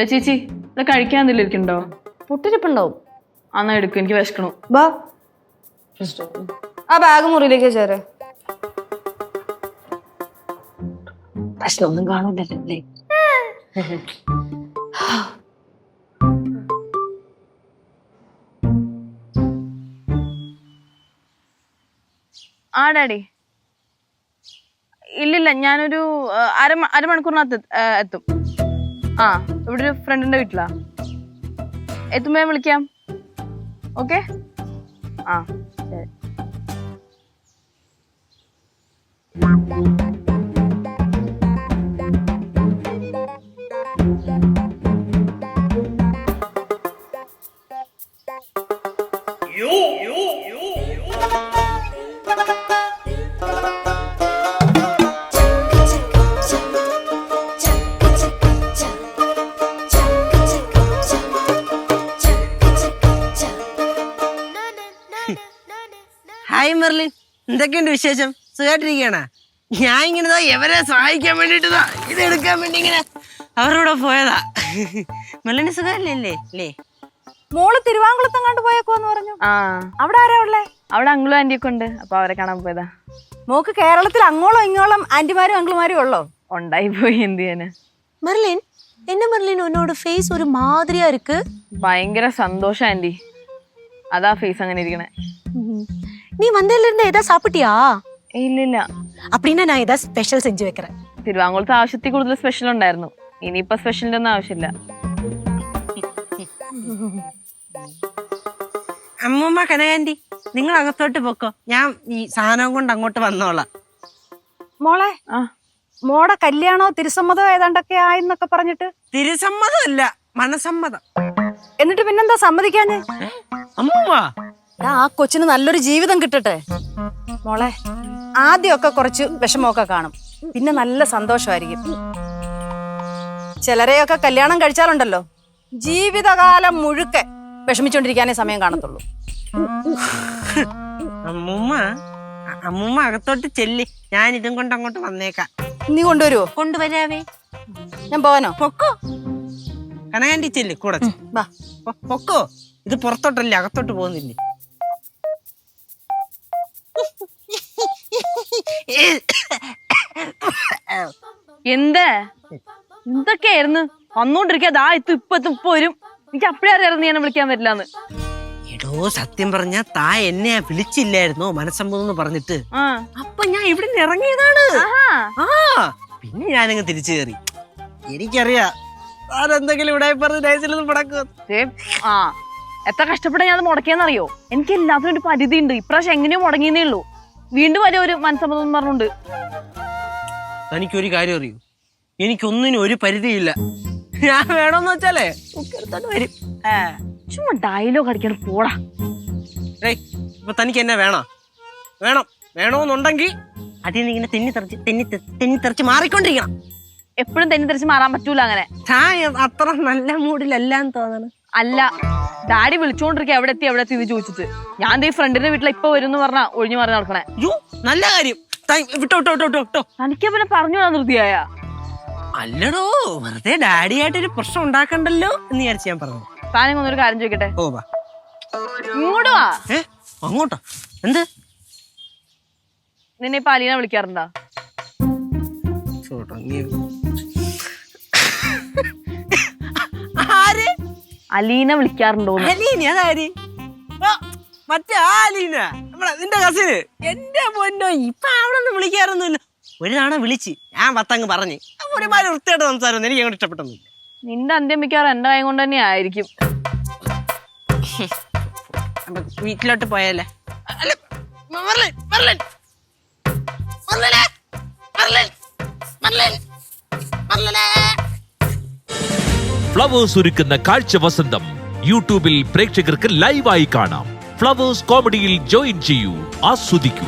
ചേച്ചി ഇവിടെ കഴിക്കാൻ എന്തെങ്കിലും ഇരിക്കണ്ടോ? പൊട്ടിരിപ്പുണ്ടാവും. അന്നാ എടുക്കും, എനിക്ക് വിശക്കണു. ബാ ആ ബാഗ് മുറിയിലേക്ക് ചേരെ. പ്രശ്നമൊന്നും കാണൂലല്ലേ? ആ ഡാഡി, ഇല്ലില്ല, ഞാനൊരു അരമണിക്കൂറിനകത്ത് എത്തും. ആ, ഇവിടെ ഒരു ഫ്രണ്ടിന്റെ വീട്ടിലാ. എത്തുമ്പോ ഞാൻ വിളിക്കാം. ഓക്കെ? ആ ശരി. ഹായ് മെർലിൻ, എന്തൊക്കെയുണ്ട് വിശേഷം? സുഖമായിട്ടിരിക്കണ? ഞാൻ ഇങ്ങനെ എവരെ സഹായിക്കാൻ വേണ്ടിട്ട് ഇത് എടുക്കാൻ വേണ്ടി ഇങ്ങനെ അവരോടെ പോയതാ. മെർലിന് സുഖമല്ലേ അല്ലേ? മോള് തിരുവാങ്കുളത്തെങ്ങാണ്ട് പോയേക്കോന്ന് പറഞ്ഞു. ആ, അവിടെ ആരാ ഉള്ളേ? അവിടെ അങ്കിളും ആന്റിയൊക്കെ ഉണ്ട്, അപ്പൊ അവരെ കാണാൻ പോയതാ. മോക്ക് കേരളത്തിൽ അങ്ങോളം ഇങ്ങോളം ആന്റിമാരും അങ്കിളുമാരും ഉള്ളോ? ഉണ്ടായി പോയി, എന്ത് ചെയ്യാന്. மெர்லின், என்ன மெர்லின் உன்னோட ஃபேஸ் ஒரு மாதிரியா இருக்கு? ഭയങ്കര സന്തോഷം ആന്റി, അതാ ഫേസ് അങ്ങനെ ഇരിക്കണേ. நீ வந்ததுல இருந்து ஏதாவது சாப்பிட்டியா? ഇല്ലില്ല. அப்படின்னா நான் ஏதாவது ஸ்பெஷல் செஞ்சு வைக்கிறேன். തിരുവാങ്കുളത്ത് ആവശ്യത്തിൽ കൂടുതൽ സ്പെഷ്യൽ ഉണ്ടായിരുന്നു. ഇനിയിപ്പോ സ്പെഷ്യലിന്റെ ഒന്നും ആവശ്യമില്ല. അമ്മൂമ്മ കനകാന്റി, നിങ്ങൾ അകത്തോട്ട് പൊക്കോ, ഞാൻ ഈ സാധനം കൊണ്ട് അങ്ങോട്ട് വന്നോളാം. മോളെ, ആ, മോടെ കല്യാണോ തിരുസമ്മതോ ഏതാണ്ടൊക്കെ ആയെന്നൊക്കെ പറഞ്ഞിട്ട്. തിരുസമ്മതമല്ല, മനസമ്മതം. എന്നിട്ട് പിന്നെന്താ സമ്മതിക്കാഞ്ഞ്? അമ്മൂമ്മ, ആ കൊച്ചിന് നല്ലൊരു ജീവിതം കിട്ടട്ടെ. മോളെ, ആദ്യമൊക്കെ കുറച്ച് വിഷമമൊക്കെ കാണും, പിന്നെ നല്ല സന്തോഷമായിരിക്കും. ചിലരെയൊക്കെ കല്യാണം കഴിച്ചാലുണ്ടല്ലോ, ജീവിതകാലം മുഴുക്കെ വിഷമിച്ചോണ്ടിരിക്കാനേ സമയം കാണത്തുള്ളൂ. അമ്മൂമ്മ അകത്തോട്ട് ചെല്ലി, ഞാൻ ഇതും കൊണ്ട് അങ്ങോട്ട് വന്നേക്കാം. നീ കൊണ്ടുവരുവോ? കൊണ്ടുവരാവേ. ഞാൻ പോവാനോ? പൊക്കോ, കനകാന്റി ചെല്ലി കൂടെ. വാ, പൊക്കോ, ഇത് പുറത്തോട്ടല്ലേ, അകത്തോട്ട് പോകുന്നില്ലേ? എന്തൊക്കെയായിരുന്നു വന്നോണ്ടിരിക്കാ. ഇപ്പൊ വരും. എനിക്ക് അപ്പഴേ അറിയായിരുന്നു നീ എന്നെ വിളിക്കാൻ പറ്റില്ലാന്ന്. എടോ, സത്യം പറഞ്ഞ താ എന്നെ വിളിച്ചില്ലായിരുന്നോ മനസ്സമ്മതം പറഞ്ഞിട്ട്? അപ്പൊ ഞാൻ ഇവിടെ നിന്ന് ഇറങ്ങിയതാണ്. പിന്നെ ഞാനങ്ങ് തിരിച്ചു കയറി. എനിക്കറിയാം താനെന്തെങ്കിലും ഇവിടെ പറഞ്ഞ് നൈസിലൊന്നും മുടക്കും. ആ, എത്ര കഷ്ടപ്പെട്ടാ ഞാൻ മുടക്കിയെന്നറിയോ? എനിക്ക് എല്ലാത്തിനും ഒരു പരിധി ഉണ്ട്. ഇപ്രാവശ്യം എങ്ങനെയോ മുടങ്ങിയെന്നേ ഉള്ളൂ. വീണ്ടും വരെ ഒരു മനസ്സമ്മതം പറഞ്ഞുണ്ട്. എനിക്കൊരു കാര്യം അറിയൂ, എനിക്കൊന്നിനും ഒരു പരിധിയില്ല. ഞാൻ വേണമെന്ന് വെച്ചാലേ വരും. ചുമ്മാ ഡയലോഗ് അടിക്കണം, പോടാ. ഇപ്പൊ തനിക്ക് എന്നെ വേണോന്നുണ്ടെങ്കിൽ അതിൽ നിന്ന് ഇങ്ങനെ തെന്നിത്തെറിച്ച് മാറിക്കൊണ്ടിരിക്കണം. എപ്പോഴും തെന്നിത്തെറിച്ച് മാറാൻ പറ്റൂല അങ്ങനെ. അത്ര നല്ല മൂഡിലെല്ലാം തോന്നണം. അല്ല, ഡാഡി വിളിച്ചോണ്ടിരിക്കുക എവിടെ എത്തി ഇത് ചോദിച്ചിട്ട്. ഞാൻ ഈ ഫ്രണ്ടിന്റെ വീട്ടിൽ ഇപ്പൊ വരും എന്ന് പറഞ്ഞാ ഒഴിഞ്ഞു മാറി നടക്കണേ. നല്ല കാര്യം, വിട്ടോ. തനിക്ക് പിന്നെ പറഞ്ഞു നിർത്തിയായ? അല്ലടോ, വെറുതെ ഡാഡിയായിട്ടൊരു പ്രശ്നം ഉണ്ടാക്കണ്ടല്ലോ എന്ന് വിചാരിച്ച് ഞാൻ പറഞ്ഞു. താനിങ്ങൊന്നൊരു കാര്യം ചോദിക്കട്ടെ? ഓ വാ, ഇങ്ങോട്ട് വാ. അങ്ങോട്ടോ? എന്ത്? നിന്നെ ഇപ്പൊ അലീന വിളിക്കാറുണ്ടാ? അലീന വിളിക്കാറുണ്ടോ? മറ്റേ അലീന, നിന്റെ കസിന്. എന്റെ പൊന്നോ, ഇപ്പൊ അവിടെ ഒന്നും വിളിക്കാറൊന്നുമില്ല. ഒരു തവണ വിളിച്ച് ഞാൻ പത്തങ്ങ് പറഞ്ഞ് ഒരുമാതിരി വൃത്തിയായിട്ട് സംസാരം എനിക്ക് അങ്ങോട്ട് ഇഷ്ടപ്പെട്ടൊന്നുമില്ല. നിന്റെ അന്ത്യം മിക്കാറും എന്റെ കൈ കൊണ്ട് തന്നെ ആയിരിക്കും. വീട്ടിലോട്ട് പോയാലേ? ഫ്ലവേഴ്സ് ഒരുക്കുന്ന കാഴ്ച വസന്തം യൂട്യൂബിൽ പ്രേക്ഷകർക്ക് ലൈവായി കാണാം. ഫ്ലവേഴ്സ് കോമഡിയിൽ ജോയിൻ ചെയ്യൂ, ആസ്വദിക്കൂ.